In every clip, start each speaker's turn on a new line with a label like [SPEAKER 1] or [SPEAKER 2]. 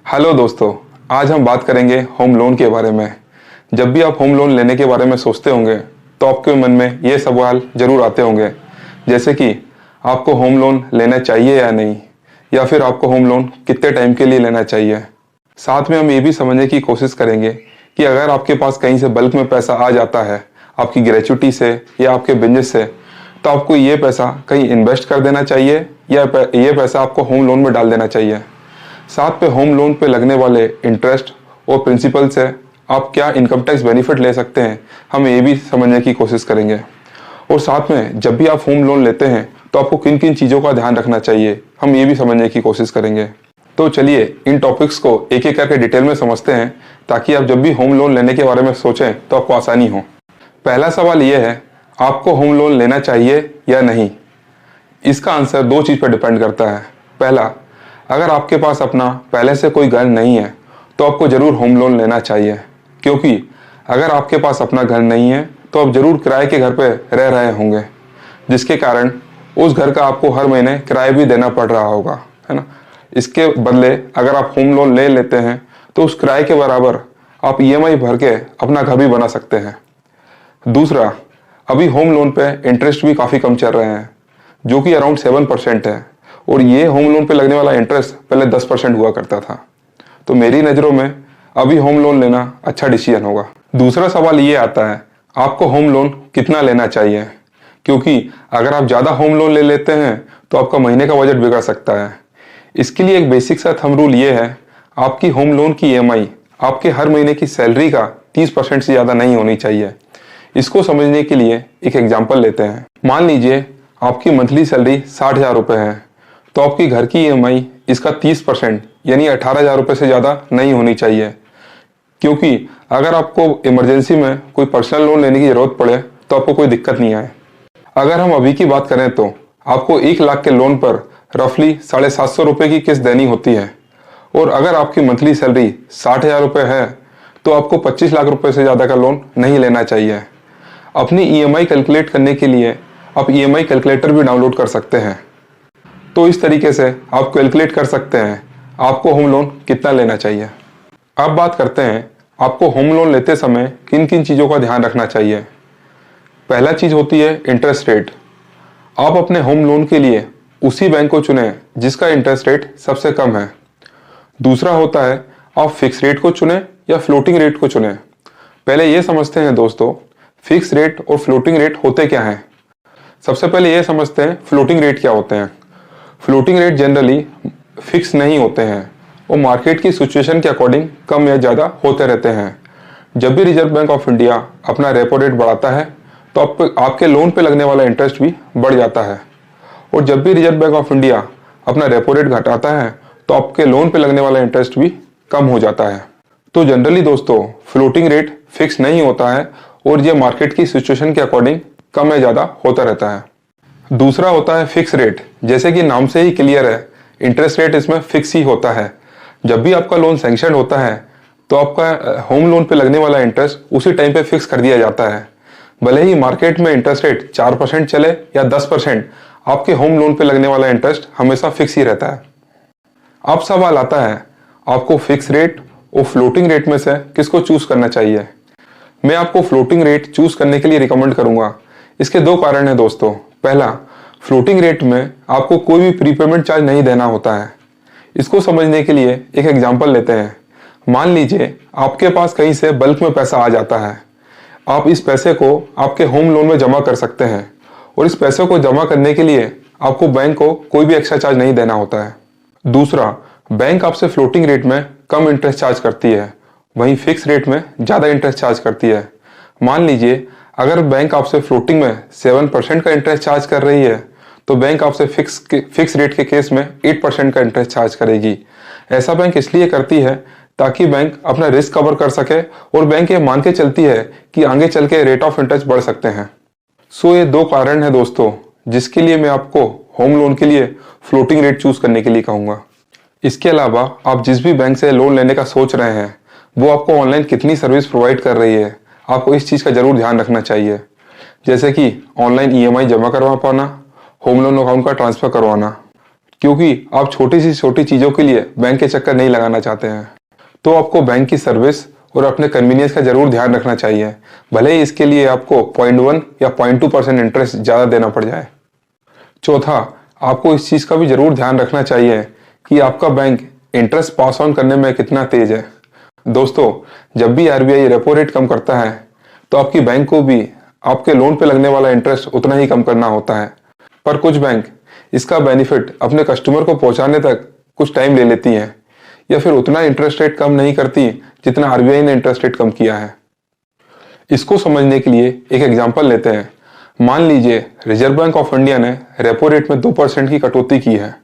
[SPEAKER 1] Hello दोस्तों, आज हम बात करेंगे होम लोन के बारे में। जब भी आप होम लोन लेने के बारे में सोचते होंगे तो आपके मन में ये सवाल जरूर आते होंगे, जैसे कि आपको होम लोन लेना चाहिए या नहीं, या फिर आपको होम लोन कितने टाइम के लिए लेना चाहिए। साथ में हम ये भी समझने की कोशिश करेंगे कि अगर आपके पास कहीं से बल्क में पैसा आ जाता है आपकी ग्रेच्युटी से या आपके बिजनेस से, तो आपको ये पैसा कहीं इन्वेस्ट कर देना चाहिए या ये पैसा आपको होम लोन में डाल देना चाहिए। साथ पे होम लोन पे लगने वाले इंटरेस्ट और प्रिंसिपल से आप क्या इनकम टैक्स बेनिफिट ले सकते हैं, हम ये भी समझने की कोशिश करेंगे। और साथ में जब भी आप होम लोन लेते हैं तो आपको किन किन चीज़ों का ध्यान रखना चाहिए, हम ये भी समझने की कोशिश करेंगे। तो चलिए इन टॉपिक्स को एक एक करके डिटेल में समझते हैं, ताकि आप जब भी होम लोन लेने के बारे में सोचें तो आपको आसानी हो। पहला सवाल ये है, आपको होम लोन लेना चाहिए या नहीं। इसका आंसर दो चीज़ पर डिपेंड करता है। पहला, अगर आपके पास अपना पहले से कोई घर नहीं है तो आपको ज़रूर होम लोन लेना चाहिए, क्योंकि अगर आपके पास अपना घर नहीं है तो आप ज़रूर किराए के घर पे रह रहे होंगे, जिसके कारण उस घर का आपको हर महीने किराया भी देना पड़ रहा होगा, है ना। इसके बदले अगर आप होम लोन ले लेते हैं तो उस किराए के बराबर आप ईएमआई भर के अपना घर भी बना सकते हैं। दूसरा, अभी होम लोन पे इंटरेस्ट भी काफ़ी कम चल रहे हैं, जो कि अराउंड 7% है, और ये होम लोन पे लगने वाला इंटरेस्ट पहले 10% हुआ करता था। तो मेरी नज़रों में अभी होम लोन लेना अच्छा डिसीजन होगा। दूसरा सवाल ये आता है, आपको होम लोन कितना लेना चाहिए, क्योंकि अगर आप ज़्यादा होम लोन ले लेते हैं तो आपका महीने का बजट बिगड़ सकता है। इसके लिए एक बेसिक सा थंब रूल ये है, आपकी होम लोन की ईएमआई आपके हर महीने की सैलरी का 30% से ज़्यादा नहीं होनी चाहिए। इसको समझने के लिए एक एग्जाम्पल लेते हैं। मान लीजिए आपकी मंथली सैलरी 60,000 रुपये है, तो आपकी घर की ईएमआई इसका 30% यानी 18,000 रुपये से ज़्यादा नहीं होनी चाहिए, क्योंकि अगर आपको इमरजेंसी में कोई पर्सनल लोन लेने की ज़रूरत पड़े तो आपको कोई दिक्कत नहीं आए। अगर हम अभी की बात करें तो आपको 1 लाख के लोन पर रफली 750 रुपये की किस्त देनी होती है, और अगर आपकी मंथली सैलरी 60,000 रुपये है तो आपको 25 लाख रुपये से ज़्यादा का लोन नहीं लेना चाहिए। अपनी ईएमआई कैलकुलेट करने के लिए आप ईएमआई कैलकुलेटर भी डाउनलोड कर सकते हैं। तो इस तरीके से आप कैलकुलेट कर सकते हैं आपको होम लोन कितना लेना चाहिए। अब बात करते हैं आपको होम लोन लेते समय किन किन चीज़ों का ध्यान रखना चाहिए। पहला चीज़ होती है इंटरेस्ट रेट। आप अपने होम लोन के लिए उसी बैंक को चुनें जिसका इंटरेस्ट रेट सबसे कम है। दूसरा होता है आप फिक्स रेट को चुनें या फ्लोटिंग रेट को चुनें। पहले ये समझते हैं दोस्तों, फिक्स रेट और फ्लोटिंग रेट होते क्या हैं। सबसे पहले ये समझते हैं फ्लोटिंग रेट क्या होते हैं। फ्लोटिंग रेट जनरली फिक्स नहीं होते हैं, वो मार्केट की सिचुएशन के अकॉर्डिंग कम या ज़्यादा होते रहते हैं। जब भी रिजर्व बैंक ऑफ इंडिया अपना रेपो रेट बढ़ाता है तो आपके लोन पे लगने वाला इंटरेस्ट भी बढ़ जाता है, और जब भी रिजर्व बैंक ऑफ इंडिया अपना रेपो रेट घटाता है तो आपके लोन पे लगने वाला इंटरेस्ट भी कम हो जाता है। तो जनरली दोस्तों फ्लोटिंग रेट फिक्स नहीं होता है, और ये मार्केट की सिचुएशन के अकॉर्डिंग कम या ज़्यादा होता रहता है। दूसरा होता है फिक्स रेट। जैसे कि नाम से ही क्लियर है, इंटरेस्ट रेट इसमें फिक्स ही होता है। जब भी आपका लोन सैंक्शन होता है तो आपका होम लोन पे लगने वाला इंटरेस्ट उसी टाइम पे फिक्स कर दिया जाता है। भले ही मार्केट में इंटरेस्ट रेट 4% चले या 10%, आपके होम लोन पे लगने वाला इंटरेस्ट हमेशा फिक्स ही रहता है। अब सवाल आता है, आपको फिक्स रेट और फ्लोटिंग रेट में से किसको चूज करना चाहिए। मैं आपको फ्लोटिंग रेट चूज करने के लिए रिकमेंड करूंगा। इसके दो कारण हैं दोस्तों। पहला, फ्लोटिंग रेट में आपको कोई भी प्रीपेमेंट चार्ज नहीं देना होता है। इसको समझने के लिए एक एग्जांपल लेते हैं। मान लीजिए आपके पास कहीं से बल्क में पैसा आ जाता है, आप इस पैसे को आपके होम लोन में जमा कर सकते हैं, और इस पैसे को जमा करने के लिए आपको बैंक को कोई भी एक्स्ट्रा चार्ज नहीं देना होता है। दूसरा, बैंक आपसे फ्लोटिंग रेट में कम इंटरेस्ट चार्ज करती है, वहीं फिक्स रेट में ज़्यादा इंटरेस्ट चार्ज करती है। मान लीजिए अगर बैंक आपसे फ्लोटिंग में 7% का इंटरेस्ट चार्ज कर रही है तो बैंक आपसे फिक्स रेट के केस में 8% का इंटरेस्ट चार्ज करेगी। ऐसा बैंक इसलिए करती है ताकि बैंक अपना रिस्क कवर कर सके, और बैंक ये मान के चलती है कि आगे चल के रेट ऑफ इंटरेस्ट बढ़ सकते हैं। सो ये दो कारण है दोस्तों जिसके लिए मैं आपको होम लोन के लिए फ्लोटिंग रेट चूज करने के लिए कहूँगा। इसके अलावा आप जिस भी बैंक से लोन लेने का सोच रहे हैं वो आपको ऑनलाइन कितनी सर्विस प्रोवाइड कर रही है, आपको इस चीज़ का जरूर ध्यान रखना चाहिए। जैसे कि ऑनलाइन ईएमआई जमा करवा पाना, होम लोन अकाउंट का ट्रांसफर करवाना, क्योंकि आप छोटी सी छोटी चीज़ों के लिए बैंक के चक्कर नहीं लगाना चाहते हैं। तो आपको बैंक की सर्विस और अपने कन्वीनियंस का जरूर ध्यान रखना चाहिए, भले ही इसके लिए आपको 0.1 या 0.2% इंटरेस्ट ज़्यादा देना पड़ जाए। चौथा, आपको इस चीज़ का भी जरूर ध्यान रखना चाहिए कि आपका बैंक इंटरेस्ट पास ऑन करने में कितना तेज है। दोस्तों, जब भी आरबीआई रेपो रेट कम करता है तो आपकी बैंक को भी आपके लोन पे लगने वाला इंटरेस्ट उतना ही कम करना होता है। पर कुछ बैंक इसका बेनिफिट अपने कस्टमर को पहुंचाने तक कुछ टाइम ले लेती हैं या फिर उतना इंटरेस्ट रेट कम नहीं करती जितना आरबीआई ने इंटरेस्ट रेट कम किया है। इसको समझने के लिए एक एग्जांपल लेते हैं। मान लीजिए रिजर्व बैंक ऑफ इंडिया ने रेपो रेट में 2% की कटौती की है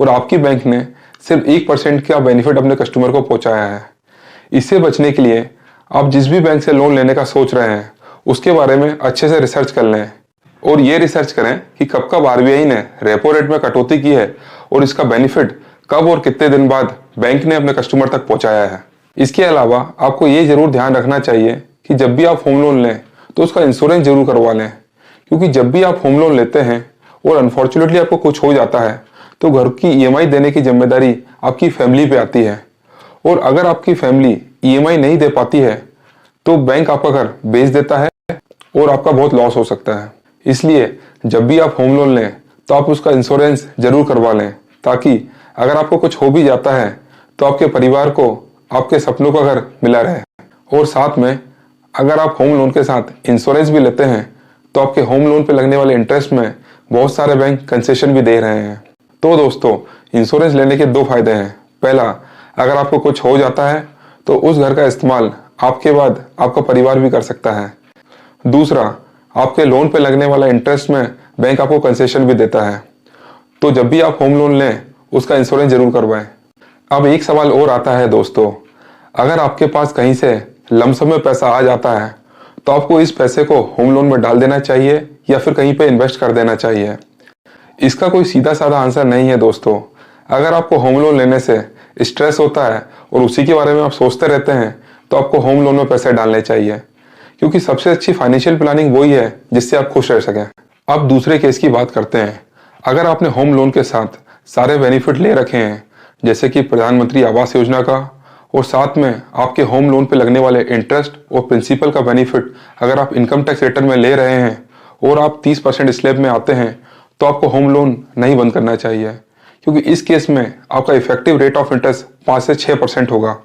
[SPEAKER 1] और आपकी बैंक ने सिर्फ 1% का बेनिफिट अपने कस्टमर को पहुंचाया है। इससे बचने के लिए आप जिस भी बैंक से लोन लेने का सोच रहे हैं उसके बारे में अच्छे से रिसर्च कर लें और ये रिसर्च करें कि कब कब आरबीआई ने रेपो रेट में कटौती की है और इसका बेनिफिट कब और कितने दिन बाद बैंक ने अपने कस्टमर तक पहुंचाया है। इसके अलावा आपको ये जरूर ध्यान रखना चाहिए कि जब भी आप होम लोन लें तो उसका इंश्योरेंस जरूर करवा लें, क्योंकि जब भी आप होम लोन लेते हैं और अनफॉर्चुनेटली आपको कुछ हो जाता है तो घर की ईएमआई देने की जिम्मेदारी आपकी फैमिली पे आती है और अगर आपकी फैमिली ईएमआई नहीं दे पाती है तो बैंक आपका घर बेच देता है और आपका बहुत लॉस हो सकता है। इसलिए जब भी आप होम लोन लें तो आप उसका इंश्योरेंस जरूर करवा लें, ताकि अगर आपको कुछ हो भी जाता है तो आपके परिवार को आपके सपनों का घर मिला रहे। और साथ में अगर आप होम लोन के साथ इंश्योरेंस भी लेते हैं तो आपके होम लोन पे लगने वाले इंटरेस्ट में बहुत सारे बैंक कंसेशन भी दे रहे हैं। तो दोस्तों, इंश्योरेंस लेने के 2 फायदे हैं। पहला, अगर आपको कुछ हो जाता है तो उस घर का इस्तेमाल आपके बाद आपका परिवार भी कर सकता है। दूसरा, आपके लोन पे लगने वाला इंटरेस्ट में बैंक आपको कंसेशन भी देता है। तो जब भी आप होम लोन लें उसका इंश्योरेंस जरूर करवाएं। अब एक सवाल और आता है दोस्तों, अगर आपके पास कहीं से लमसम में पैसा आ जाता है तो आपको इस पैसे को होम लोन में डाल देना चाहिए या फिर कहीं पे इन्वेस्ट कर देना चाहिए? इसका कोई सीधा साधा आंसर नहीं है दोस्तों। अगर आपको होम लोन लेने से स्ट्रेस होता है और उसी के बारे में आप सोचते रहते हैं तो आपको होम लोन में पैसे डालने चाहिए, क्योंकि सबसे अच्छी फाइनेंशियल प्लानिंग वही है जिससे आप खुश रह सकें। अब दूसरे केस की बात करते हैं। अगर आपने होम लोन के साथ सारे बेनिफिट ले रखे हैं, जैसे कि प्रधानमंत्री आवास योजना का, और साथ में आपके होम लोन पे लगने वाले इंटरेस्ट और प्रिंसिपल का बेनिफिट अगर आप इनकम टैक्स रिटर्न में ले रहे हैं और आप 30% स्लैब में आते हैं, तो आपको होम लोन नहीं बंद करना चाहिए, क्योंकि इस केस में आपका इफेक्टिव रेट ऑफ इंटरेस्ट 5 से 6% होगा।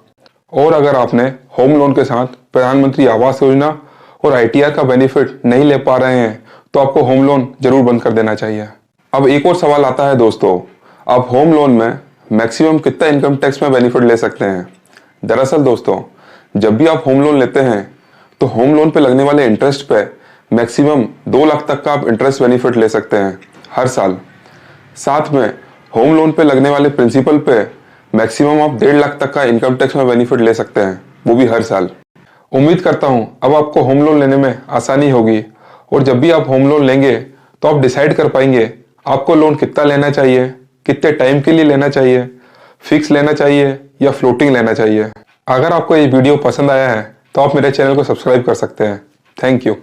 [SPEAKER 1] और अगर आपने होम लोन के साथ प्रधानमंत्री आवास योजना और आईटीआर का बेनिफिट नहीं ले पा रहे हैं तो आपको होम लोन जरूर बंद कर देना चाहिए। अब एक और सवाल आता है दोस्तों, आप होम लोन में मैक्सिमम कितना इनकम टैक्स में बेनिफिट ले सकते हैं? दरअसल दोस्तों, जब भी आप होम लोन लेते हैं तो होम लोन पे लगने वाले इंटरेस्ट पे मैक्सिमम 2 लाख तक का आप इंटरेस्ट बेनिफिट ले सकते हैं हर साल। साथ में होम लोन पे लगने वाले प्रिंसिपल पे मैक्सिमम आप 1.5 लाख तक का इनकम टैक्स में बेनिफिट ले सकते हैं, वो भी हर साल। उम्मीद करता हूं अब आपको होम लोन लेने में आसानी होगी और जब भी आप होम लोन लेंगे तो आप डिसाइड कर पाएंगे आपको लोन कितना लेना चाहिए, कितने टाइम के लिए लेना चाहिए, फिक्स लेना चाहिए या फ्लोटिंग लेना चाहिए। अगर आपको ये वीडियो पसंद आया है तो आप मेरे चैनल को सब्सक्राइब कर सकते हैं। Thank you.